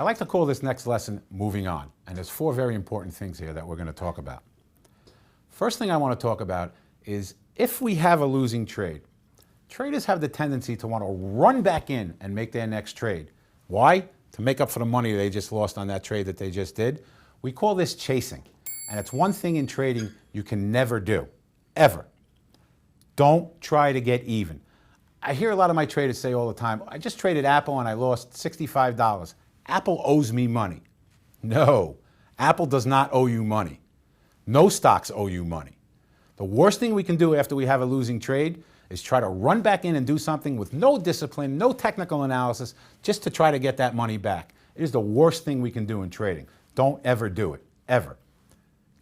I like to call this next lesson moving on, and there's 4 very important things here that we're going to talk about. First thing I want to talk about is if we have a losing trade, traders have the tendency to want to run back in and make their next trade. Why? To make up for the money they just lost on that trade that they just did. We call this chasing, and it's one thing in trading you can never do, ever. Don't try to get even. I hear a lot of my traders say all the time, I just traded Apple and I lost $65. Apple owes me money. No, Apple does not owe you money. No stocks owe you money. The worst thing we can do after we have a losing trade is try to run back in and do something with no discipline, no technical analysis, just to try to get that money back. It is the worst thing we can do in trading. Don't ever do it, ever.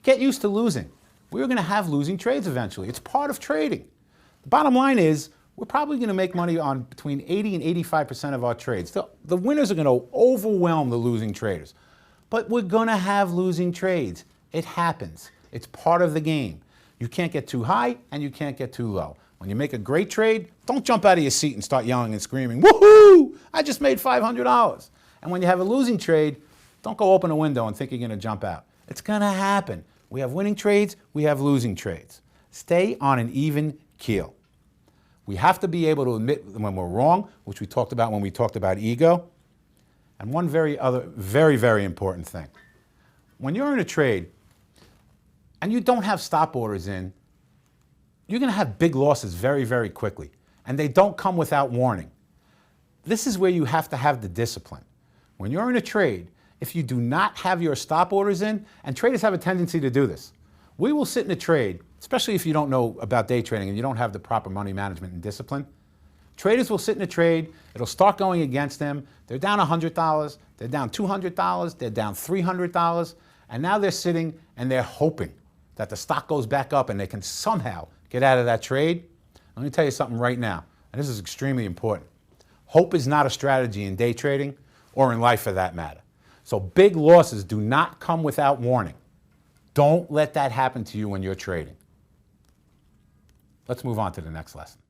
Get used to losing. We're going to have losing trades eventually. It's part of trading. The bottom line is, we're probably going to make money on between 80 and 85% of our trades. The winners are going to overwhelm the losing traders. But we're going to have losing trades. It happens. It's part of the game. You can't get too high and you can't get too low. When you make a great trade, don't jump out of your seat and start yelling and screaming, woohoo, I just made $500. And when you have a losing trade, don't go open a window and think you're going to jump out. It's going to happen. We have winning trades, we have losing trades. Stay on an even keel. We have to be able to admit when we're wrong, which we talked about when we talked about ego. And one very important thing. When you're in a trade and you don't have stop orders in, you're going to have big losses very quickly. And they don't come without warning. This is where you have to have the discipline. When you're in a trade, if you do not have your stop orders in, and traders have a tendency to do this, we will sit in a trade, especially if you don't know about day trading and you don't have the proper money management and discipline. Traders will sit in a trade, it'll start going against them, they're down $100, they're down $200, they're down $300, and now they're sitting and they're hoping that the stock goes back up and they can somehow get out of that trade. Let me tell you something right now, and this is extremely important. Hope is not a strategy in day trading or in life for that matter. So big losses do not come without warning. Don't let that happen to you when you're trading. Let's move on to the next lesson.